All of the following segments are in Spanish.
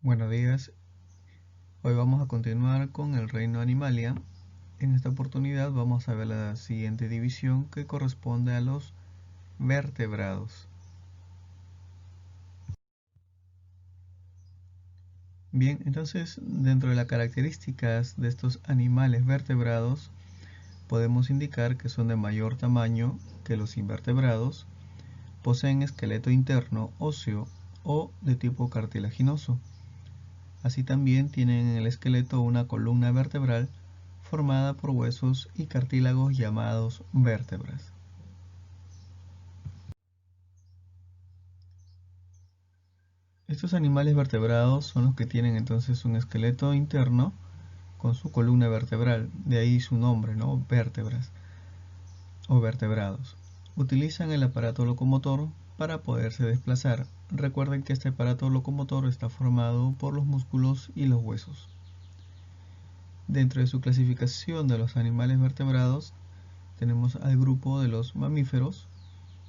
Buenos días, hoy vamos a continuar con el reino Animalia. En esta oportunidad vamos a ver la siguiente división que corresponde a los vertebrados. Bien, entonces dentro de las características de estos animales vertebrados podemos indicar que son de mayor tamaño que los invertebrados, poseen esqueleto interno óseo o de tipo cartilaginoso. Así también tienen en el esqueleto una columna vertebral formada por huesos y cartílagos llamados vértebras. Estos animales vertebrados son los que tienen entonces un esqueleto interno con su columna vertebral, de ahí su nombre, ¿no? Vértebras o vertebrados. Utilizan el aparato locomotor para poderse desplazar. Recuerden que este aparato locomotor está formado por los músculos y los huesos. Dentro de su clasificación de los animales vertebrados tenemos al grupo de los mamíferos,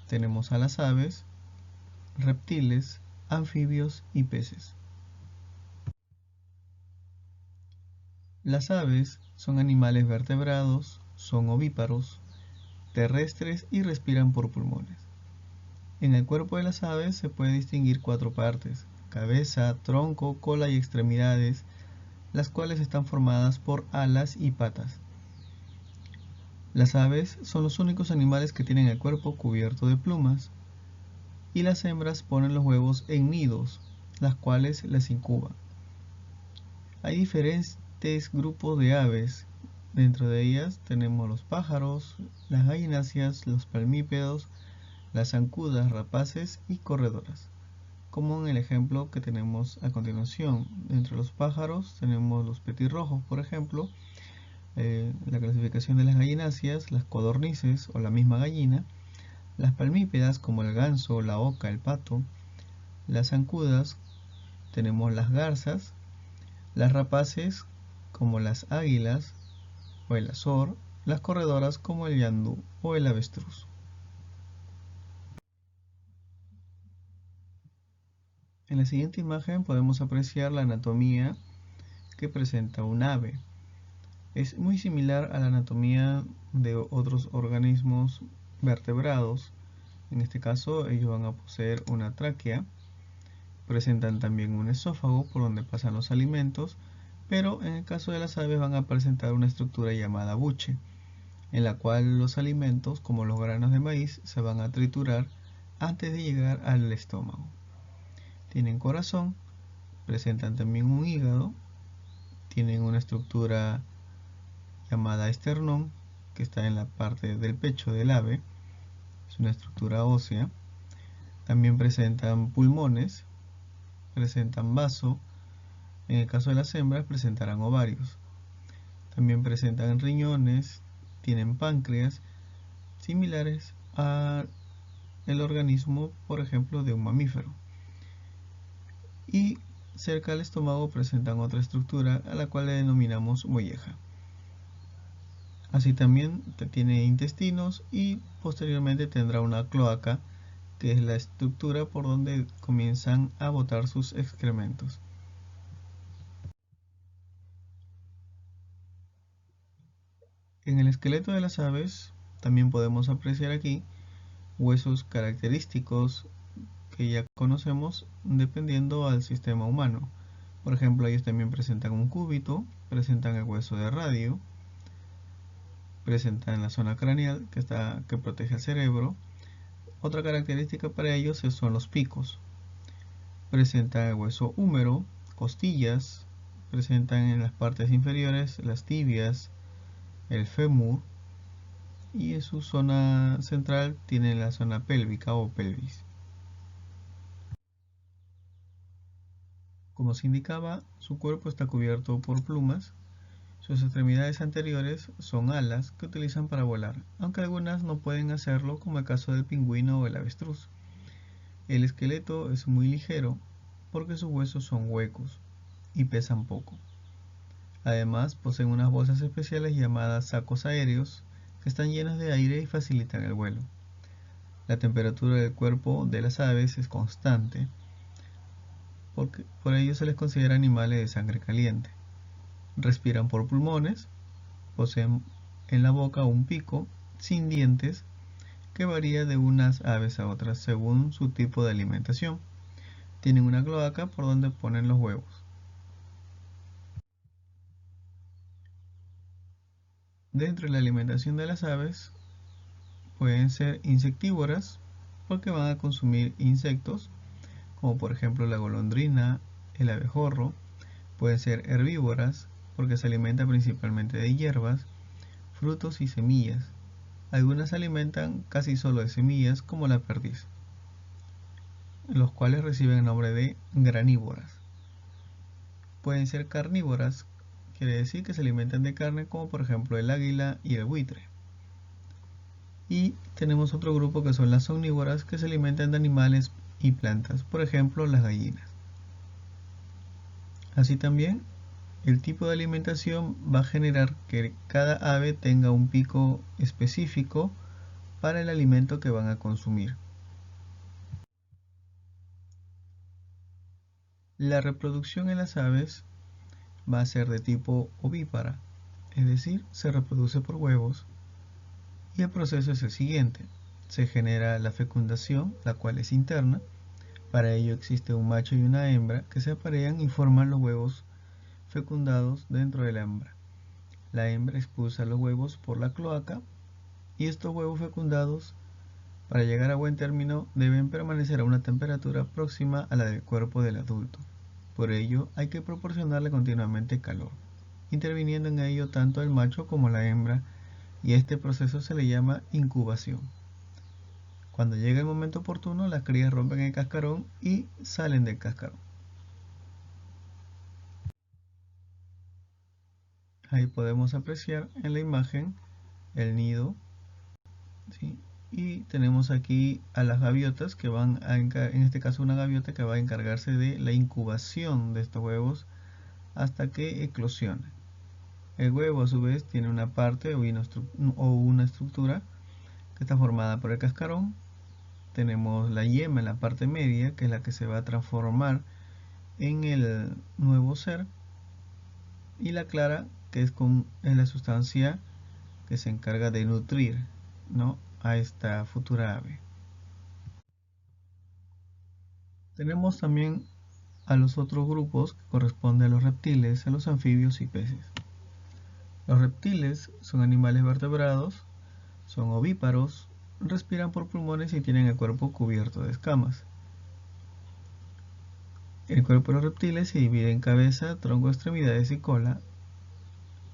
tenemos a las aves, reptiles, anfibios y peces. Las aves son animales vertebrados, son ovíparos, terrestres y respiran por pulmones. En el cuerpo de las aves se puede distinguir cuatro partes: cabeza, tronco, cola y extremidades, las cuales están formadas por alas y patas. Las aves son los únicos animales que tienen el cuerpo cubierto de plumas, y las hembras ponen los huevos en nidos, las cuales las incuban. Hay diferentes grupos de aves. Dentro de ellas tenemos los pájaros, las gallináceas, los palmípedos, las zancudas, rapaces y corredoras, como en el ejemplo que tenemos a continuación. Dentro de los pájaros tenemos los petirrojos, por ejemplo, la clasificación de las gallináceas, las codornices o la misma gallina, las palmípedas como el ganso, la oca, el pato, las zancudas, tenemos las garzas, las rapaces como las águilas o el azor, las corredoras como el yandú o el avestruz. En la siguiente imagen podemos apreciar la anatomía que presenta un ave. Es muy similar a la anatomía de otros organismos vertebrados. En este caso ellos van a poseer una tráquea, presentan también un esófago por donde pasan los alimentos, pero en el caso de las aves van a presentar una estructura llamada buche, en la cual los alimentos, como los granos de maíz, se van a triturar antes de llegar al estómago. Tienen corazón, presentan también un hígado, tienen una estructura llamada esternón, que está en la parte del pecho del ave, es una estructura ósea. También presentan pulmones, presentan vaso, en el caso de las hembras presentarán ovarios. También presentan riñones, tienen páncreas, similares al organismo, por ejemplo, de un mamífero. Y cerca del estómago presentan otra estructura a la cual le denominamos molleja. Así también tiene intestinos y posteriormente tendrá una cloaca, que es la estructura por donde comienzan a botar sus excrementos. En el esqueleto de las aves también podemos apreciar aquí huesos característicos que ya conocemos dependiendo al sistema humano. Por ejemplo, ellos también presentan un cúbito, presentan el hueso de radio, presentan la zona craneal que protege el cerebro. Otra característica para ellos son los picos. Presentan el hueso húmero, costillas, presentan en las partes inferiores las tibias, el fémur, y en su zona central tienen la zona pélvica o pelvis. Como se indicaba, su cuerpo está cubierto por plumas. Sus extremidades anteriores son alas que utilizan para volar, aunque algunas no pueden hacerlo, como el caso del pingüino o el avestruz. El esqueleto es muy ligero porque sus huesos son huecos y pesan poco. Además, poseen unas bolsas especiales llamadas sacos aéreos que están llenas de aire y facilitan el vuelo. La temperatura del cuerpo de las aves es constante, por ello se les considera animales de sangre caliente. Respiran por pulmones, poseen en la boca un pico sin dientes que varía de unas aves a otras según su tipo de alimentación. Tienen una cloaca por donde ponen los huevos. Dentro de la alimentación de las aves pueden ser insectívoras porque van a consumir insectos, como por ejemplo la golondrina, el abejorro. Pueden ser herbívoras porque se alimentan principalmente de hierbas, frutos y semillas. Algunas se alimentan casi solo de semillas, como la perdiz, los cuales reciben el nombre de granívoras. Pueden ser carnívoras, quiere decir que se alimentan de carne, como por ejemplo el águila y el buitre. Y tenemos otro grupo que son las omnívoras, que se alimentan de animales y plantas, por ejemplo las gallinas. Así también, el tipo de alimentación va a generar que cada ave tenga un pico específico para el alimento que van a consumir. La reproducción en las aves va a ser de tipo ovípara, es decir, se reproduce por huevos, y el proceso es el siguiente. Se genera la fecundación, la cual es interna. Para ello existe un macho y una hembra que se aparean y forman los huevos fecundados dentro de la hembra. La hembra expulsa los huevos por la cloaca y estos huevos fecundados, para llegar a buen término, deben permanecer a una temperatura próxima a la del cuerpo del adulto. Por ello, hay que proporcionarle continuamente calor, interviniendo en ello tanto el macho como la hembra, y a este proceso se le llama incubación. Cuando llega el momento oportuno, las crías rompen el cascarón y salen del cascarón. Ahí podemos apreciar en la imagen el nido, ¿sí? Y tenemos aquí a las gaviotas que van a, en este caso una gaviota que va a encargarse de la incubación de estos huevos hasta que eclosionen. El huevo a su vez tiene una parte o una estructura que está formada por el cascarón. Tenemos la yema en la parte media, que es la que se va a transformar en el nuevo ser, y la clara, que es la sustancia que se encarga de nutrir, ¿no?, a esta futura ave. Tenemos también a los otros grupos que corresponden a los reptiles, a los anfibios y peces. Los reptiles son animales vertebrados, son ovíparos, respiran por pulmones y tienen el cuerpo cubierto de escamas. El cuerpo de los reptiles se divide en cabeza, tronco, extremidades y cola.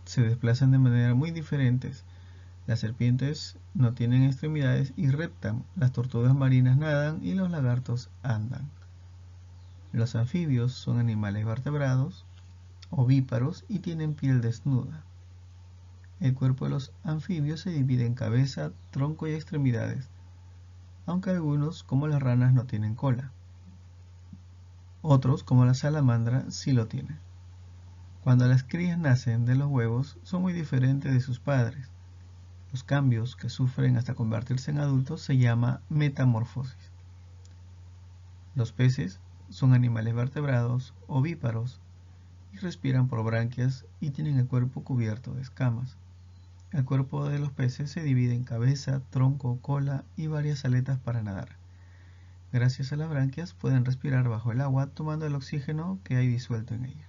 Se desplazan de manera muy diferentes. Las serpientes no tienen extremidades y reptan, las tortugas marinas nadan y los lagartos andan. Los anfibios son animales vertebrados, ovíparos y tienen piel desnuda. El cuerpo de los anfibios se divide en cabeza, tronco y extremidades, aunque algunos, como las ranas, no tienen cola. Otros, como la salamandra, sí lo tienen. Cuando las crías nacen de los huevos, son muy diferentes de sus padres. Los cambios que sufren hasta convertirse en adultos se llama metamorfosis. Los peces son animales vertebrados, ovíparos, y respiran por branquias y tienen el cuerpo cubierto de escamas. El cuerpo de los peces se divide en cabeza, tronco, cola y varias aletas para nadar. Gracias a las branquias pueden respirar bajo el agua tomando el oxígeno que hay disuelto en ella.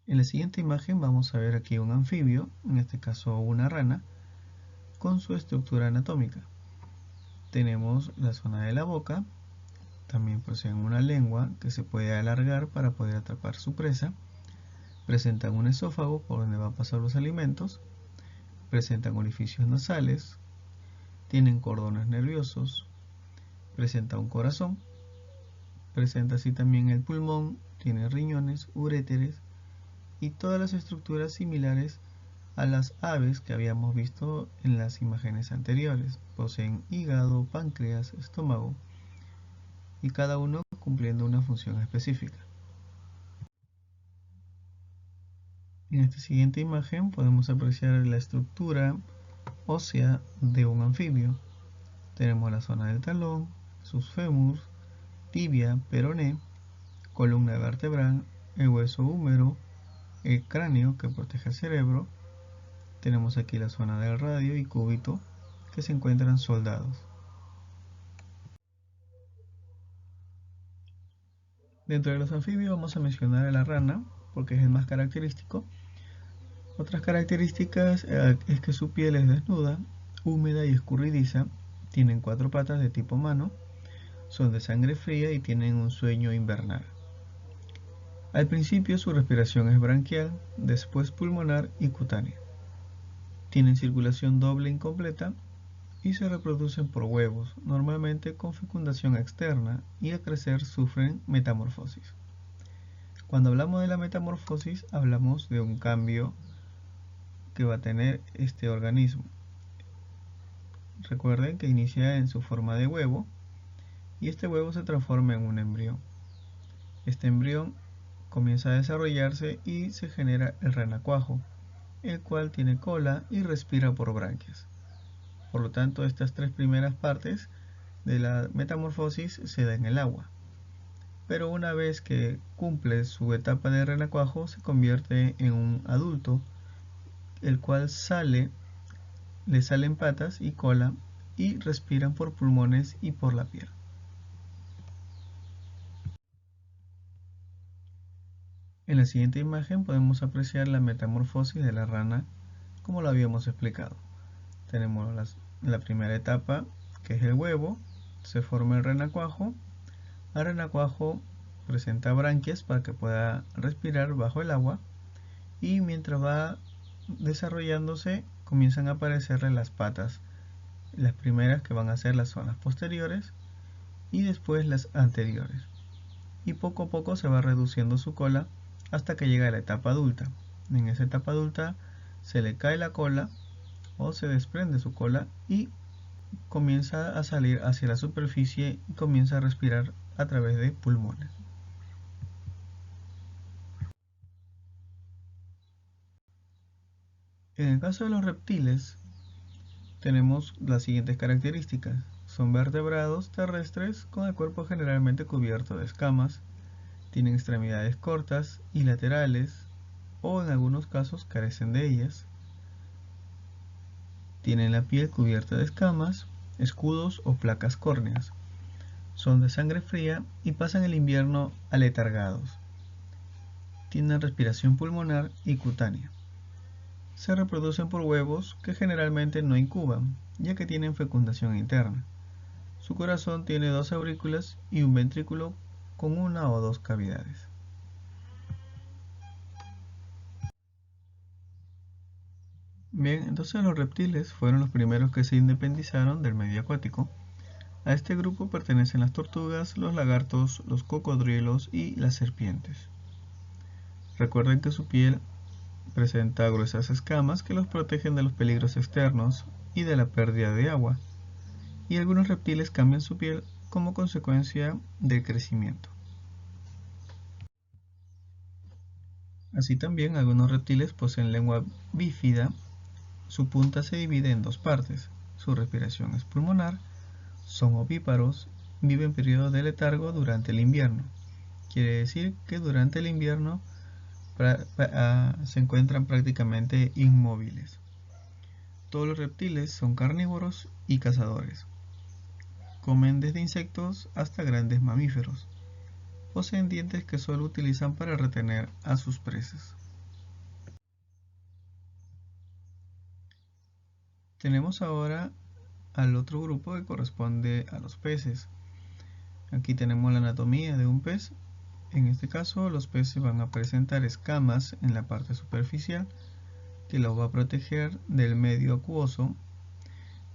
En la siguiente imagen vamos a ver aquí un anfibio, en este caso una rana, con su estructura anatómica. Tenemos la zona de la boca, también poseen una lengua que se puede alargar para poder atrapar su presa, presentan un esófago por donde van a pasar los alimentos, presentan orificios nasales, tienen cordones nerviosos, presenta un corazón, presenta así también el pulmón, tiene riñones, uréteres y todas las estructuras similares a las aves que habíamos visto en las imágenes anteriores. Poseen hígado, páncreas, estómago y cada uno cumpliendo una función específica. En esta siguiente imagen podemos apreciar la estructura ósea de un anfibio. Tenemos la zona del talón, sus fémurs, tibia, peroné, columna vertebral, el hueso húmero, el cráneo que protege el cerebro. Tenemos aquí la zona del radio y cúbito que se encuentran soldados. Dentro de los anfibios vamos a mencionar a la rana porque es el más característico. Otras características es que su piel es desnuda, húmeda y escurridiza, tienen 4 patas de tipo humano, son de sangre fría y tienen un sueño invernal. Al principio su respiración es branquial, después pulmonar y cutánea. Tienen circulación doble incompleta y se reproducen por huevos, normalmente con fecundación externa, y al crecer sufren metamorfosis. Cuando hablamos de la metamorfosis, hablamos de un cambio que va a tener este organismo. Recuerden que inicia en su forma de huevo y este huevo se transforma en un embrión. Este embrión comienza a desarrollarse y se genera el renacuajo, el cual tiene cola y respira por branquias. Por lo tanto, estas 3 primeras partes de la metamorfosis se da en el agua. Pero una vez que cumple su etapa de renacuajo, se convierte en un adulto, el cual le salen patas y cola y respiran por pulmones y por la piel. En la siguiente imagen podemos apreciar la metamorfosis de la rana como lo habíamos explicado. Tenemos la primera etapa, que es el huevo, se forma el renacuajo. El renacuajo presenta branquias para que pueda respirar bajo el agua y mientras va desarrollándose comienzan a aparecerle las patas, las primeras que van a ser las zonas posteriores y después las anteriores. Y poco a poco se va reduciendo su cola hasta que llega a la etapa adulta. En esa etapa adulta se le cae la cola o se desprende su cola y comienza a salir hacia la superficie y comienza a respirar a través de pulmones. En el caso de los reptiles tenemos las siguientes características. Son vertebrados terrestres con el cuerpo generalmente cubierto de escamas, tienen extremidades cortas y laterales o en algunos casos carecen de ellas. Tienen la piel cubierta de escamas, escudos o placas córneas. Son de sangre fría y pasan el invierno aletargados. Tienen respiración pulmonar y cutánea. Se reproducen por huevos que generalmente no incuban, ya que tienen fecundación interna. Su corazón tiene 2 aurículas y un ventrículo con 1 o 2 cavidades. Bien, entonces los reptiles fueron los primeros que se independizaron del medio acuático. A este grupo pertenecen las tortugas, los lagartos, los cocodrilos y las serpientes. Recuerden que su piel presenta gruesas escamas que los protegen de los peligros externos y de la pérdida de agua, y algunos reptiles cambian su piel como consecuencia del crecimiento. Así también algunos reptiles poseen lengua bífida, su punta se divide en 2 partes, su respiración es pulmonar, son ovíparos, viven en periodo de letargo durante el invierno. Quiere decir que durante el invierno se encuentran prácticamente inmóviles. Todos los reptiles son carnívoros y cazadores. Comen desde insectos hasta grandes mamíferos. Poseen dientes que solo utilizan para retener a sus presas. Tenemos ahora al otro grupo que corresponde a los peces. Aquí tenemos la anatomía de un pez. En este caso, los peces van a presentar escamas en la parte superficial que los va a proteger del medio acuoso.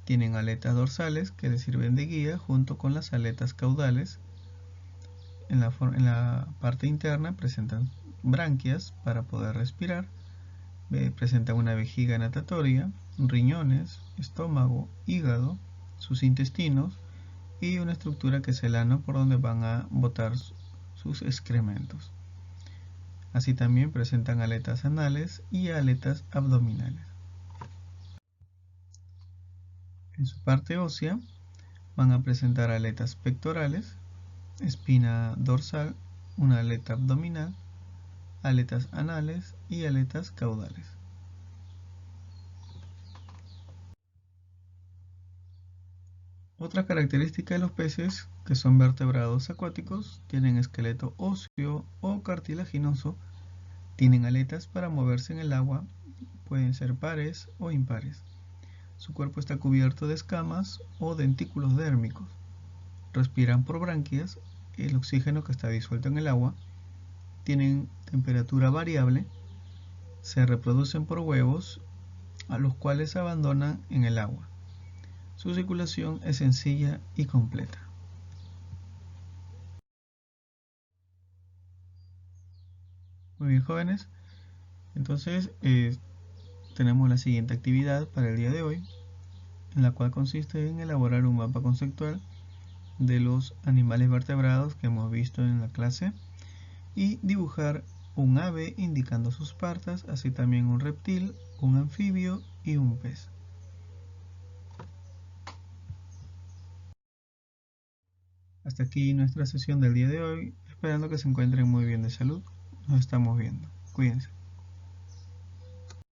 Tienen aletas dorsales que les sirven de guía junto con las aletas caudales. En la parte interna presentan branquias para poder respirar. Presentan una vejiga natatoria, riñones, estómago, hígado, sus intestinos y una estructura que es el ano por donde van a botar sus excrementos. Así también presentan aletas anales y aletas abdominales. En su parte ósea Van a presentar aletas pectorales, espina dorsal, una aleta abdominal, aletas anales y aletas caudales. Otra característica de los peces, que son vertebrados acuáticos, tienen esqueleto óseo o cartilaginoso, tienen aletas para moverse en el agua, pueden ser pares o impares. Su cuerpo está cubierto de escamas o dentículos dérmicos. Respiran por branquias el oxígeno que está disuelto en el agua, tienen temperatura variable, se reproducen por huevos, a los cuales se abandonan en el agua. Su circulación es sencilla y completa. Muy bien, jóvenes. Entonces, tenemos la siguiente actividad para el día de hoy, en la cual consiste en elaborar un mapa conceptual de los animales vertebrados que hemos visto en la clase y dibujar un ave indicando sus patas, así también un reptil, un anfibio y un pez. Hasta aquí nuestra sesión del día de hoy, esperando que se encuentren muy bien de salud. Nos estamos viendo. Cuídense.